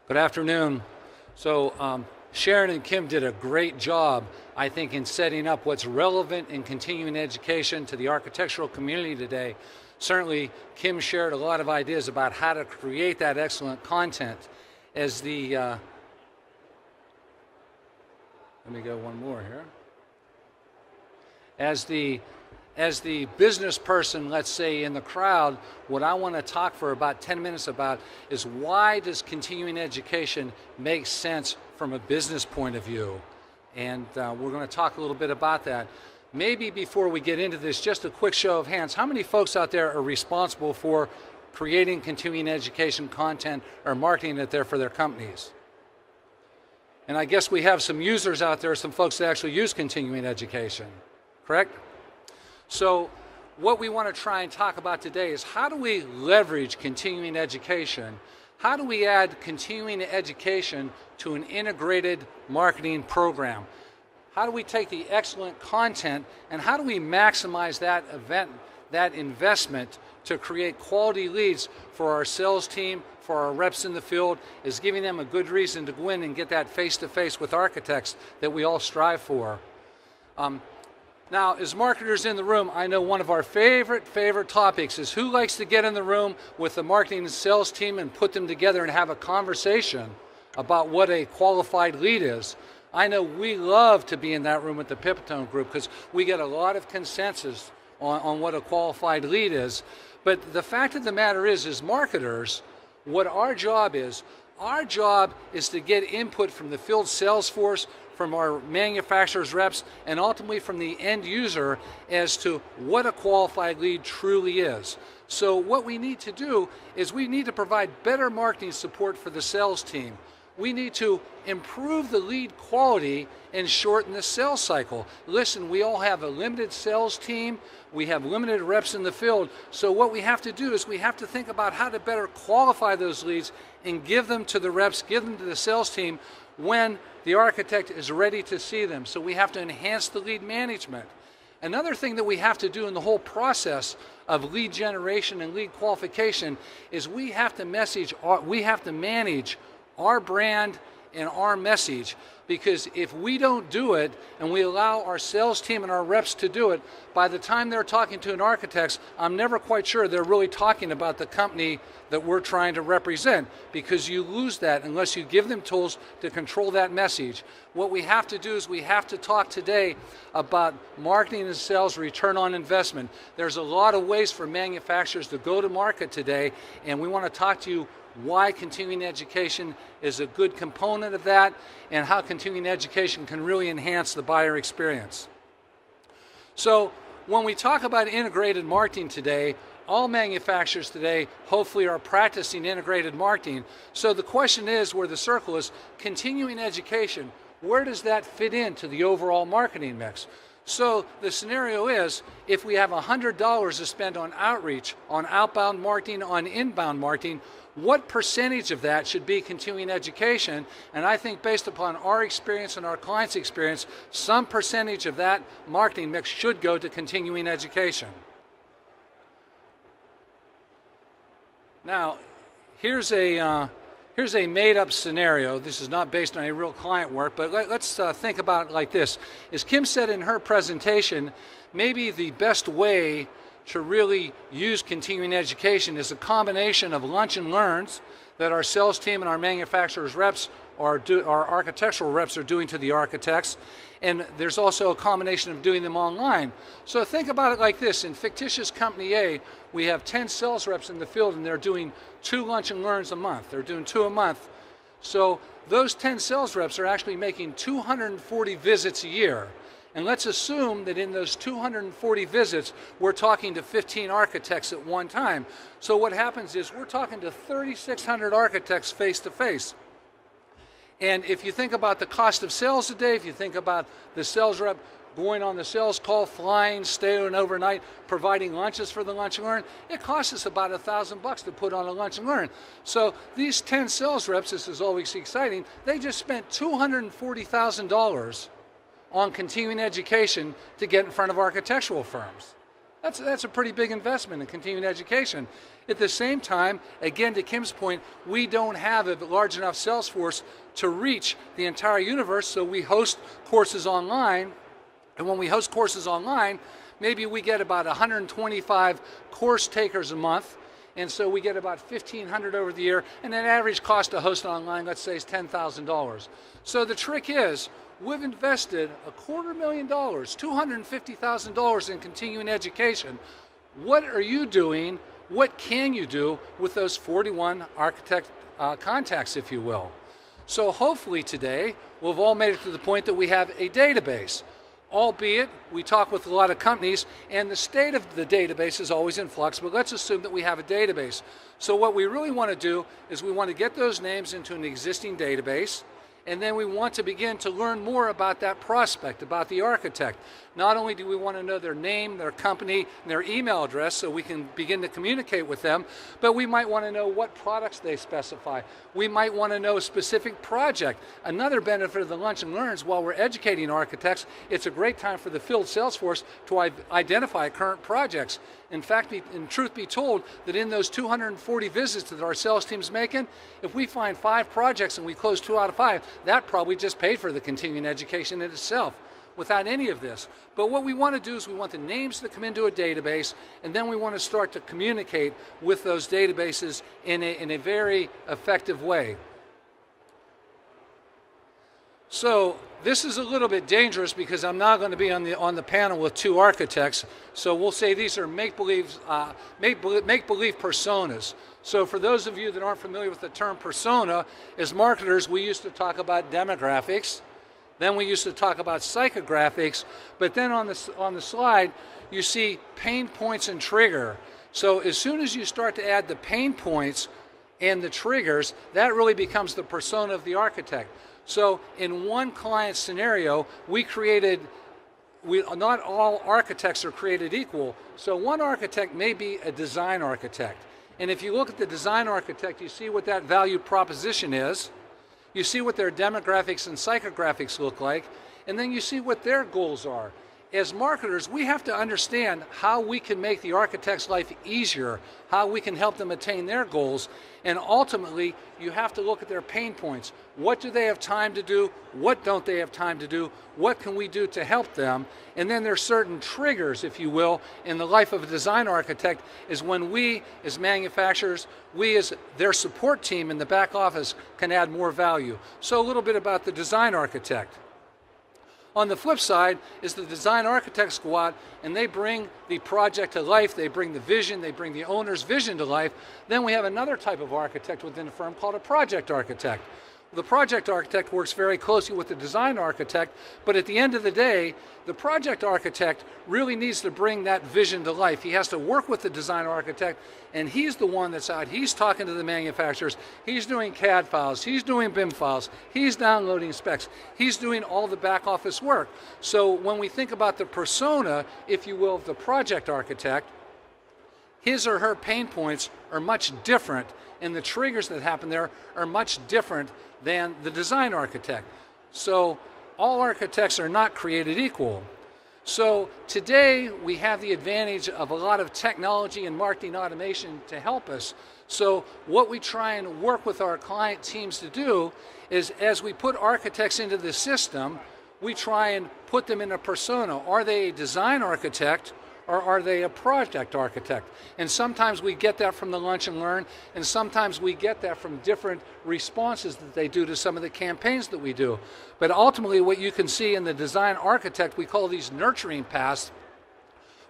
Good afternoon. Sharon and Kim did a great job, I think, in setting up what's relevant in continuing education to the architectural community today. Certainly, Kim shared a lot of ideas about how to create that excellent content. As the, let me go one more here. As the business person, let's say, in the crowd, what I want to talk for about 10 minutes about is why does continuing education make sense from a business point of view? And we're going to talk a little bit about that. Maybe before we get into this, just a quick show of hands. How many folks out there are responsible for creating continuing education content or marketing it there for their companies? And I guess we have some users out there, some folks that actually use continuing education, correct? So what we want to try and talk about today is how do we leverage continuing education? How do we add continuing education to an integrated marketing program? How do we take the excellent content and how do we maximize that investment to create quality leads for our sales team, for our reps in the field, is giving them a good reason to go in and get that face-to-face with architects that we all strive for. Now, as marketers in the room, I know one of our favorite topics is who likes to get in the room with the marketing and sales team and put them together and have a conversation about what a qualified lead is. I know we love to be in that room with the Pipitone group because we get a lot of consensus on what a qualified lead is. But the fact of the matter is, as marketers, what our job is to get input from the field sales force, from our manufacturers' reps, and ultimately from the end user as to what a qualified lead truly is. So what we need to do is we need to provide better marketing support for the sales team. We need to improve the lead quality and shorten the sales cycle. Listen, we all have a limited sales team. We have limited reps in the field. So what we have to do is we have to think about how to better qualify those leads and give them to the reps, give them to the sales team when the architect is ready to see them. So we have to enhance the lead management. Another thing that we have to do in the whole process of lead generation and lead qualification is we have to manage our brand and our message, because if we don't do it and we allow our sales team and our reps to do it, by the time they're talking to an architect, I'm never quite sure they're really talking about the company that we're trying to represent, because you lose that unless you give them tools to control that message. What we have to do is we have to talk today about marketing and sales return on investment. There's a lot of ways for manufacturers to go to market today, and we want to talk to you why continuing education is a good component of that and how continuing education can really enhance the buyer experience. So when we talk about integrated marketing today, all manufacturers today hopefully are practicing integrated marketing. So the question is, where the circle is, continuing education, where does that fit into the overall marketing mix? So the scenario is, if we have $100 to spend on outreach, on outbound marketing, on inbound marketing, what percentage of that should be continuing education? And I think based upon our experience and our clients' experience, some percentage of that marketing mix should go to continuing education. Now, here's a made-up scenario. This is not based on any real client work, but let's think about it like this. As Kim said in her presentation, maybe the best way to really use continuing education is a combination of lunch and learns that our sales team and our manufacturers reps, our architectural reps are doing to the architects, and there's also a combination of doing them online. So think about it like this. In fictitious company A, we have 10 sales reps in the field and they're doing 2 lunch and learns a month. They're doing 2 a month. So those 10 sales reps are actually making 240 visits a year. And let's assume that in those 240 visits, we're talking to 15 architects at one time. So what happens is we're talking to 3,600 architects face to face. And if you think about the cost of sales a day, if you think about the sales rep going on the sales call, flying, staying overnight, providing lunches for the lunch and learn, it costs us about $1,000 to put on a lunch and learn. So these 10 sales reps, this is always exciting, they just spent $240,000 on continuing education to get in front of architectural firms. That's a pretty big investment in continuing education. At the same time, again, to Kim's point, we don't have a large enough sales force to reach the entire universe, so we host courses online. And when we host courses online, maybe we get about 125 course takers a month, and so we get about 1,500 over the year, and an average cost to host online, let's say, is $10,000. So the trick is, we've invested $250,000, $250,000 in continuing education. What are you doing? What can you do with those 41 architect contacts, if you will? So hopefully today, we've all made it to the point that we have a database. Albeit, we talk with a lot of companies, and the state of the database is always in flux, but let's assume that we have a database. So what we really want to do is we want to get those names into an existing database, and then we want to begin to learn more about that prospect, about the architect. Not only do we want to know their name, their company, and their email address so we can begin to communicate with them, but we might want to know what products they specify. We might want to know a specific project. Another benefit of the Lunch and Learns, while we're educating architects, it's a great time for the field sales force to identify current projects. In fact, in truth be told, that in those 240 visits that our sales team's making, if we find 5 projects and we close 2 out of 5, that probably just paid for the continuing education in itself without any of this. But what we want to do is we want the names to come into a database, and then we want to start to communicate with those databases in a very effective way. So this is a little bit dangerous because I'm not going to be on the panel with 2 architects. So we'll say these are make-believe personas. So for those of you that aren't familiar with the term persona, as marketers, we used to talk about demographics. Then we used to talk about psychographics. But then on the slide, you see pain points and trigger. So as soon as you start to add the pain points and the triggers, that really becomes the persona of the architect. So in one client scenario, not all architects are created equal. So one architect may be a design architect. And if you look at the design architect, you see what that value proposition is. You see what their demographics and psychographics look like. And then you see what their goals are. As marketers, we have to understand how we can make the architect's life easier, how we can help them attain their goals, and ultimately, you have to look at their pain points. What do they have time to do? What don't they have time to do? What can we do to help them? And then there's certain triggers, if you will, in the life of a design architect is when we, as manufacturers, we as their support team in the back office can add more value. So a little bit about the design architect. On the flip side is the design architects go out and they bring the project to life, they bring the vision, they bring the owner's vision to life. Then we have another type of architect within the firm called a project architect. The project architect works very closely with the design architect, but at the end of the day, the project architect really needs to bring that vision to life. He has to work with the design architect, and he's the one that's out. He's talking to the manufacturers. He's doing CAD files. He's doing BIM files. He's downloading specs. He's doing all the back office work. So when we think about the persona, if you will, of the project architect, his or her pain points are much different, and the triggers that happen there are much different than the design architect. So all architects are not created equal. So today we have the advantage of a lot of technology and marketing automation to help us. So what we try and work with our client teams to do is as we put architects into the system, we try and put them in a persona. Are they a design architect? Or are they a project architect? And sometimes we get that from the Lunch and Learn, and sometimes we get that from different responses that they do to some of the campaigns that we do. But ultimately what you can see in the design architect, we call these nurturing paths.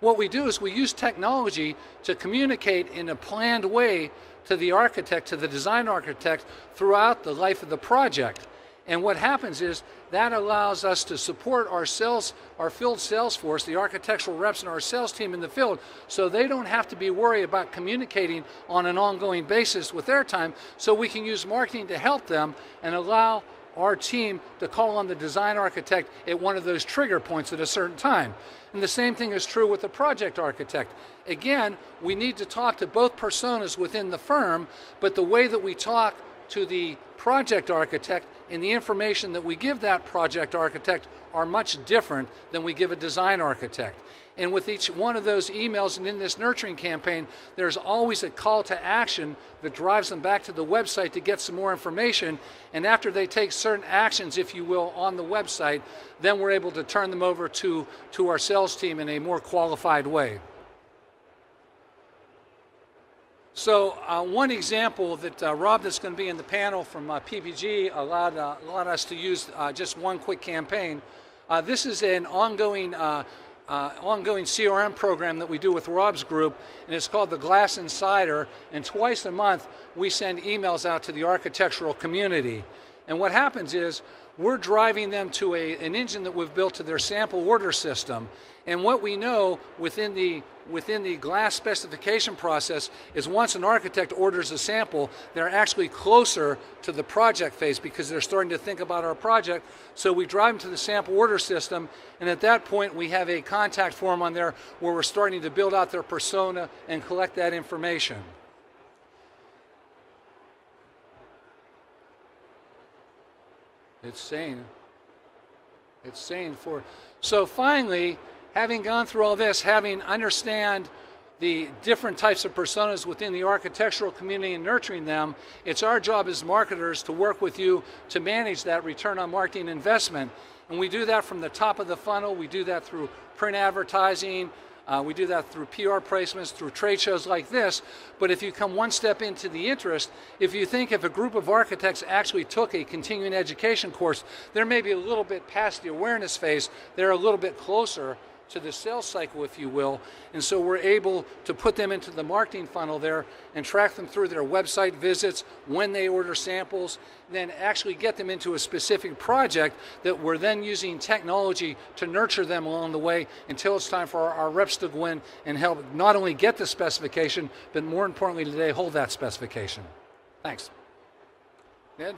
What we do is we use technology to communicate in a planned way to the architect, to the design architect, throughout the life of the project. And what happens is that allows us to support our field sales force, the architectural reps and our sales team in the field, so they don't have to be worried about communicating on an ongoing basis with their time, so we can use marketing to help them and allow our team to call on the design architect at one of those trigger points at a certain time. And the same thing is true with the project architect. Again, we need to talk to both personas within the firm, but the way that we talk to the project architect, and the information that we give that project architect are much different than we give a design architect. And with each one of those emails and in this nurturing campaign, there's always a call to action that drives them back to the website to get some more information. And after they take certain actions, if you will, on the website, then we're able to turn them over to our sales team in a more qualified way. So one example that Rob, that's going to be in the panel from PPG, allowed us to use just one quick campaign. This is an ongoing CRM program that we do with Rob's group, and it's called the Glass Insider, and twice a month we send emails out to the architectural community. And what happens is we're driving them to an engine that we've built to their sample order system. And what we know within the glass specification process is once an architect orders a sample, they're actually closer to the project phase because they're starting to think about our project. So we drive them to the sample order system, and at that point we have a contact form on there where we're starting to build out their persona and collect that information. It's sane. So finally, having gone through all this, having understand the different types of personas within the architectural community and nurturing them, it's our job as marketers to work with you to manage that return on marketing investment. And we do that from the top of the funnel. We do that through print advertising. We do that through PR placements, through trade shows like this. But if you come one step into the interest, if a group of architects actually took a continuing education course, they're maybe a little bit past the awareness phase. They're a little bit closer to the sales cycle, if you will. And so we're able to put them into the marketing funnel there and track them through their website visits, when they order samples, then actually get them into a specific project that we're then using technology to nurture them along the way until it's time for our reps to go in and help not only get the specification, but more importantly today, hold that specification. Thanks. Ned?